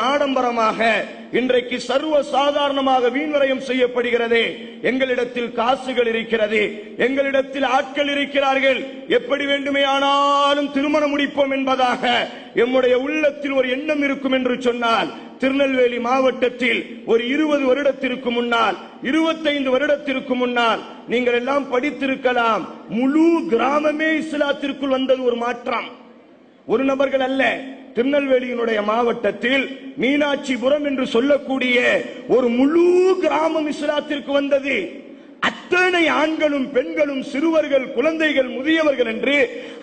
ஆடம்பரமாக இன்றைக்கு சர்வ சாதாரணமாக வீண்வரையும் செய்யப்படுகிறது. எங்களிடத்தில் காசுகள் இருக்கிறது, எங்களிடத்தில் ஆட்கள் இருக்கிறார்கள், எப்படி வேண்டுமே ஆனாலும் திருமணம் முடிப்போம் என்பதாக எம்முடைய உள்ளத்தில் ஒரு எண்ணம் இருக்கும் என்று சொன்னால், திருநெல்வேலி மாவட்டத்தில் ஒரு 20 வருடத்திற்கு முன்னால், 25 வருடத்திற்கு முன்னால் நீங்கள் எல்லாம் படித்திருக்கலாம், முழு கிராமமே இஸ்லாத்திற்குள் வந்தது ஒரு மாற்றம். ஒரு நபர்கள் அல்ல, திருநெல்வேலியினுடைய மாவட்டத்தில் மீனாட்சிபுரம் என்று சொல்லக்கூடிய ஒரு முழு கிராமம் இஸ்லாத்திற்கு வந்தது. அத்தனை ஆண்களும் பெண்களும் சிறுவர்கள் குழந்தைகள் முதியவர்கள் என்று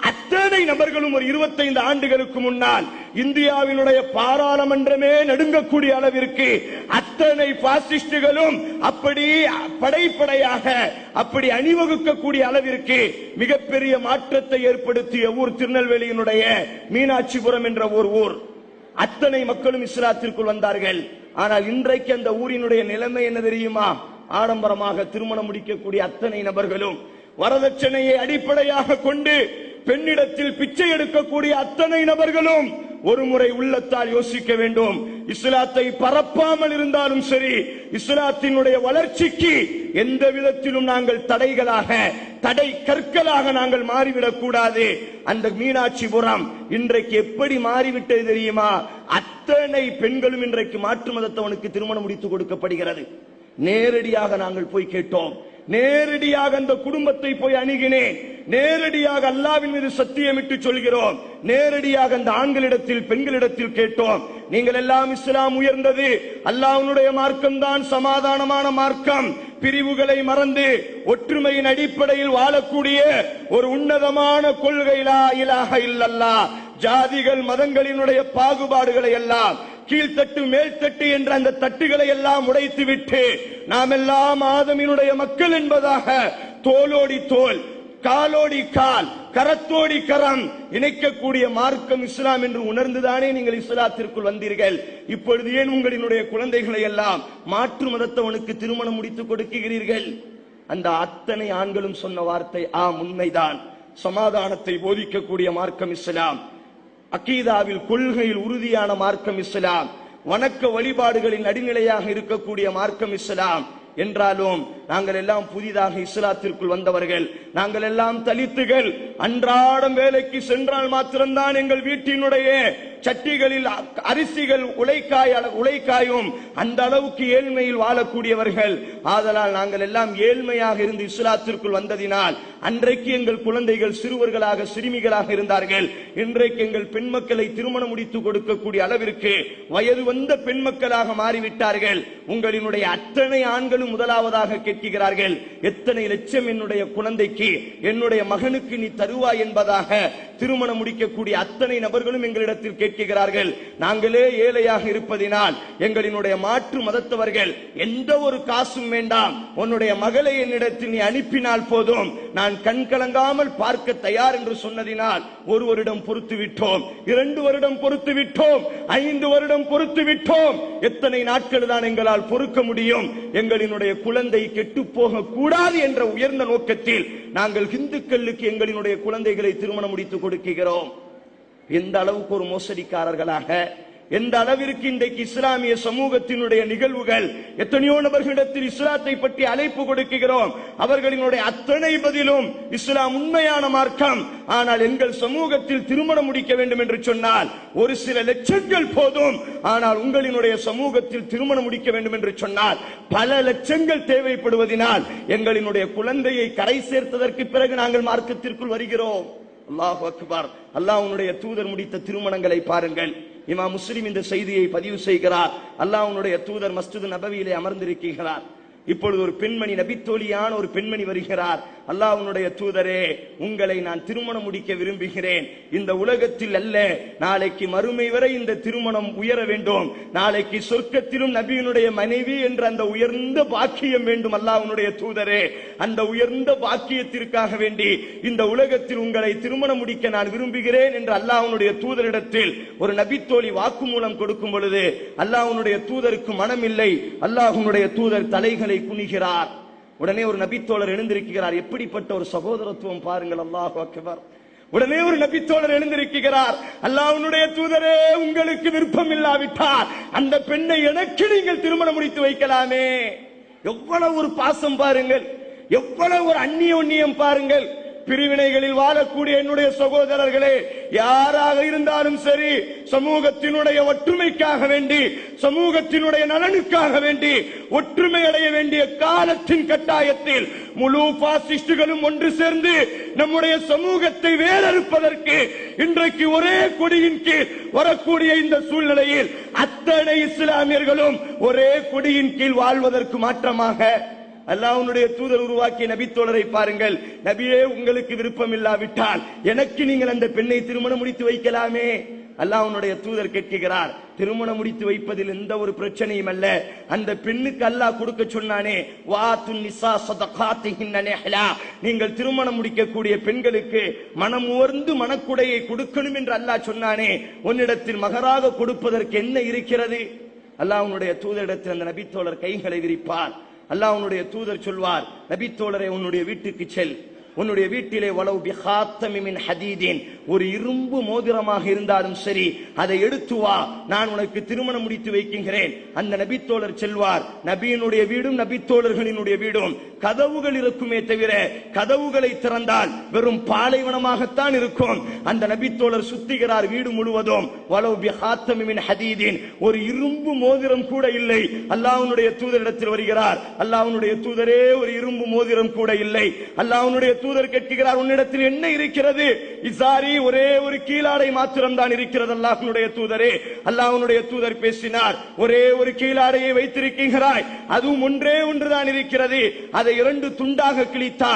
அத்தனை நபர்களும் ஒரு 25 ஆண்டுகளுக்கு முன்னால் இந்தியாவினுடைய பாராளுமன்றமே நடுங்கக்கூடிய அளவிற்கு அத்தனை பாசிஸ்டுகளும் அப்படி படைப்படையாக அப்படி அணிவகுக்கக்கூடிய அளவிற்கு மிகப்பெரிய மாற்றத்தை ஏற்படுத்திய ஊர் திருநெல்வேலியினுடைய மீனாட்சிபுரம் என்ற ஒரு ஊர். அத்தனை மக்களும் இஸ்லாத்திற்குள் வந்தார்கள். ஆனால் இன்றைக்கு அந்த ஊரினுடைய நிலைமை என்ன தெரியுமா? ஆடம்பரமாக திருமணம் முடிக்கக்கூடிய அத்தனை நபர்களும், வரதட்சணையை அடிப்படையாக கொண்டு பெண்ணிடத்தில் பிச்சை எடுக்கக்கூடிய அத்தனை நபர்களும் ஒரு முறை உள்ளத்தால் யோசிக்க வேண்டும். இஸ்லாத்தை பரப்பாமல் இருந்தாலும் சரி, இஸ்லாத்தினுடைய வளர்ச்சிக்கு எந்த விதத்திலும் நாங்கள் தடை கற்களாக நாங்கள் மாறிவிடக் கூடாது. அந்த மீனாட்சிபுரம் இன்றைக்கு எப்படி மாறிவிட்டது தெரியுமா? அத்தனை பெண்களும் இன்றைக்கு மாற்று மதத்தவனுக்கு திருமணம் முடித்து கொடுக்கப்படுகிறது. நேரடியாக நாங்கள் போய் கேட்டோம், நேரடியாக அந்த குடும்பத்தை போய் அணுகினேன், நேரடியாக அல்லாஹ்வின் மீது சத்தியமிட்டு சொல்கிறோம், நேரடியாக அந்த ஆண்களிடத்தில் பெண்களிடத்தில் கேட்டோம். நீங்கள் எல்லாம் இஸ்லாம் உயர்ந்தது, அல்லாஹ்வுடைய மார்க்கம் தான் சமாதானமான மார்க்கம், பிரிவுகளை மறந்து ஒற்றுமையின் அடிப்படையில் வாழக்கூடிய ஒரு உன்னதமான கொள்கை லா இலாஹ இல்லல்லாஹ். ஜாதிகள் மதங்களினுடைய பாகுபாடுகளை எல்லாம், கீழ்த்தட்டு மேல்தட்டு என்ற அந்த தட்டுகளை எல்லாம் உடைத்துவிட்டு நாம் எல்லாம் ஆதமினுடைய மக்கள் என்பதாக தோளோடி தோல், காலோடி கால், கரத்தோடி கரம் இணைக்கக்கூடிய மார்க்கம் இஸ்லாம் என்று உணர்ந்துதானே நீங்கள் இஸ்லாத்திற்குள் வந்தீர்கள். இப்பொழுது ஏன் உங்களினுடைய குழந்தைகளை எல்லாம் மாற்று மதத்தவனுக்கு திருமணம் முடித்து கொடுக்கிறீர்கள்? அந்த அத்தனை ஆண்களும் சொன்ன வார்த்தை, ஆம் உண்மைதான், சமாதானத்தை போதிக்கக்கூடிய மார்க்கம் இஸ்லாம், அகீதாவில் கொள்கையில் உறுதியான மார்க்கம் இஸ்லாம், வணக்க வழிபாடுகளின் நடுநிலையாக இருக்கக்கூடிய மார்க்கம் இஸ்லாம். என்றாலும் நாங்கள் எல்லாம் புதிதாக இஸ்லாத்திற்குள் வந்தவர்கள், நாங்கள் எல்லாம் தலித்துகள், அன்றாடம் வேலைக்கு சென்றால் மாத்திரம்தான் எங்கள் வீட்டினுடைய சட்டிகளில் அரிசிகள் உழைக்காயும் அந்த அளவுக்கு ஏழ்மையில் வாழக்கூடியவர்கள். ஆதலால் நாங்கள் எல்லாம் ஏழ்மையாக இருந்து இஸ்லாத்திற்குள் வந்ததினால் அன்றைக்கு எங்கள் குழந்தைகள் சிறுவர்களாக சிறுமிகளாக இருந்தார்கள். இன்றைக்கு எங்கள் பெண் மக்களை திருமணம் முடித்து கொடுக்கக்கூடிய அளவிற்கு வயது வந்த பெண் மக்களாக மாறிவிட்டார்கள். உங்களினுடைய அத்தனை ஆண்களும் முதலாவதாக கேட்கிறார்கள், எத்தனை லட்சம் என்னுடைய குழந்தைக்கு என்னுடைய மகனுக்கு நீ தருவாய் என்பதாக திருமணம் முடிக்கக்கூடிய அத்தனை நபர்களும் எங்களிடத்தில் கேட்கிறார்கள். நாங்களே ஏழையாக இருப்பதினால் எங்களினுடைய மாற்று மதத்தவர்கள் எந்த ஒரு காசும் வேண்டாம், உன்னுடைய மகளை என்னிடத்தில் நீ அனுப்பினால் போதும், நான் கண் கலங்காமல் பார்க்க தயார் என்று சொன்னதினால் 1 வருடம் பொறுத்து விட்டோம், 2 வருடம் பொறுத்து விட்டோம், 5 வருடம் பொறுத்து விட்டோம். எத்தனை நாட்கள் தான் எங்களால் பொறுக்க முடியும்? எங்களினுடைய குழந்தை கெட்டு போக கூடாது என்ற உயர்ந்த நோக்கத்தில் நாங்கள் இந்துக்களுக்கு எங்களினுடைய குழந்தைகளை திருமணம் முடித்து கொடுக்கிறோம். எந்த அளவுக்கு ஒரு மோசடிக்காரர்களாக, எந்த அளவிற்கு இன்றைக்கு இஸ்லாமிய சமூகத்தினுடைய நிகழ்வுகள், எத்தனையோ நபர்களிடத்தில் இஸ்லாத்தை பற்றி அழைப்பு கொடுக்கிறோம், அவர்களினுடைய அத்தனை பதிலும் இஸ்லாம் உண்மையான மார்க்கம், ஆனால் எங்கள் சமூகத்தில் திருமணம் முடிக்க வேண்டும் என்று சொன்னால் ஒரு சில லட்சங்கள் போதும், ஆனால் உங்களினுடைய சமூகத்தில் திருமணம் முடிக்க வேண்டும் என்று சொன்னால் பல லட்சங்கள் தேவைப்படுவதனால் எங்களினுடைய குழந்தையை கரை சேர்த்ததற்கு பிறகு நாங்கள் மார்க்கத்திற்குள் வருகிறோம். அல்லாஹ் அக்பர். அல்லாஹ்வுடைய தூதர் முடித்த திருமணங்களை பாருங்கள். இமாம் முஸ்லிம் இந்த செய்தியை பதிவு செய்கிறார். அல்லாஹ்வுடைய தூதர் மஸ்ஜித் நபவியிலே அமர்ந்திருக்கிறார். இப்பொழுது ஒரு பெண்மணி, நபித்தோழியான ஒரு பெண்மணி வருகிறார். அல்லாஹ்வுடைய தூதரே, உங்களை நான் திருமணம் முடிக்க விரும்புகிறேன். இந்த உலகத்தில் அல்ல, நாளைக்கு மறுமை வரை இந்த திருமணம் உயர வேண்டும். நாளைக்கு சொர்க்கத்திலும் நபியினுடைய மனைவி என்ற அந்த உயர்ந்த பாக்கியம் வேண்டும். அல்லாஹ்வுடைய தூதரே, அந்த உயர்ந்த பாக்கியத்திற்காக வேண்டி இந்த உலகத்தில் உங்களை திருமணம் முடிக்க நான் விரும்புகிறேன் என்று அல்லாஹ்வுடைய தூதரிடத்தில் ஒரு நபித்தோழி வாக்குமூலம் கொடுக்கும் பொழுது அல்லாஹ்வுடைய தூதருக்கு மனமில்லை. அல்லாஹ்வுடைய தூதர் தலைகளை குனிகிறார். உடனே ஒரு நபித்தோழர் எழுந்திருக்கிறார். எப்படிப்பட்ட ஒரு சகோதரத்துவம் பாருங்கள். அல்லாஹு அக்பர். உடனே ஒரு நபித்தோழர் எழுந்திருக்கிறார், அல்லாஹ்வுடைய தூதரே, உங்களுக்கு விருப்பம் இல்லாவிட்டால் அந்த பெண்ணை எனக்கு நீங்கள் திருமணம் முடித்து வைக்கலாமே. எவ்வளவு ஒரு பாசம் பாருங்கள், எவ்வளவு ஒரு அந்நியோன்யம் பாருங்கள். பிரிவினைகளில் வாழக்கூடிய என்னுடைய சகோதரர்களே, யாராக இருந்தாலும் சரி, சமூகத்தினுடைய ஒற்றுமைக்காக வேண்டி, சமூகத்தினுடைய நலனுக்காக வேண்டி ஒற்றுமை அடைய வேண்டிய காலத்தின் கட்டாயத்தில் முழு பாசிஸ்டுகளும் ஒன்று சேர்ந்து நம்முடைய சமூகத்தை வேறறுப்பதற்கு இன்றைக்கு ஒரே கொடியின் கீழ் வரக்கூடிய இந்த சூழ்நிலையில் அத்தனை இஸ்லாமியர்களும் ஒரே கொடியின் கீழ் வாழ்வதற்கு மாற்றமாக அல்லாஹ்வுடைய தூதர் உருவாக்கிய நபித்தோழரை பாருங்கள். நபியே, உங்களுக்கு விருப்பம் இல்லாவிட்டால் எனக்கு நீங்கள் அந்த பெண்ணை திருமணம் முடித்து வைக்கலாமே. அல்லாஹ்வுடைய தூதர் கேட்கிறார், திருமணம் முடித்து வைப்பதில் எந்த ஒரு பிரச்சனையும் அல்ல. அந்த பெண்ணுக்கு அல்லாஹ் கொடுக்க சொன்னானே, வாத்துன் நிசா ஸதகாத்திஹின்ன நிஹ்லா, நீங்கள் திருமணம் முடிக்கக்கூடிய பெண்களுக்கு மனம் உவர்ந்து மனக்குடையை கொடுக்கணும் என்று அல்லாஹ் சொன்னானே, உன்னிடத்தில் மகராக கொடுப்பதற்கு என்ன இருக்கிறது? அல்லாஹ்வுடைய தூதரிடத்தில் அந்த நபித்தோழர் கைகளை விரிப்பார். அல்லாஹ்வுடைய தூதர் சொல்வார், நபித்தோழரை, உன்னுடைய வீட்டுக்கு செல், உன்னுடைய வீட்டிலே வலவு பிஹாத்தமி மின் ஹதீதின், ஒரு இரும்பு மோதிரமாக இருந்தாலும் சரி, அதை எடுத்து வா, நான் உனக்கு திருமணம் முடித்து வைக்கின்றேன். அந்த நபித்தோழர் செல்வார். நபியினுடைய வீடும் நபித்தோழர்களினுடைய வீடும் கதவுகள் இருக்குமே தவிர கதவுகளை திறந்தால் வெறும் பாலைவனமாகத்தான் இருக்கும். அந்த நபித்தோழர் சுத்துகிறார் வீடு முழுவதும். வலவு பிஹாத்தமி மின் ஹதீதின், ஒரு இரும்பு மோதிரம் கூட இல்லை. அல்லாஹ்வுடைய தூதரிடத்தில் வருகிறார், அல்லாஹ்வுடைய தூதரே, ஒரு இரும்பு மோதிரம் கூட இல்லை. அல்லாஹ்வுடைய தூதர் கேட்கிறார், உன்னிடத்தில் என்ன இருக்கிறது? இசாரி, ஒரே ஒரு கீழாடை மாத்திரம் தான் இருக்கிறது அல்லாஹ்வுடைய தூதரே. அல்லாஹ்வுடைய தூதர் பேசினார், ஒரே ஒரு கீழாடையை வைத்திருக்கிறாய், அதுவும் ஒன்றே ஒன்றுதான் இருக்கிறது, அதை 2 துண்டாக கிழித்தால்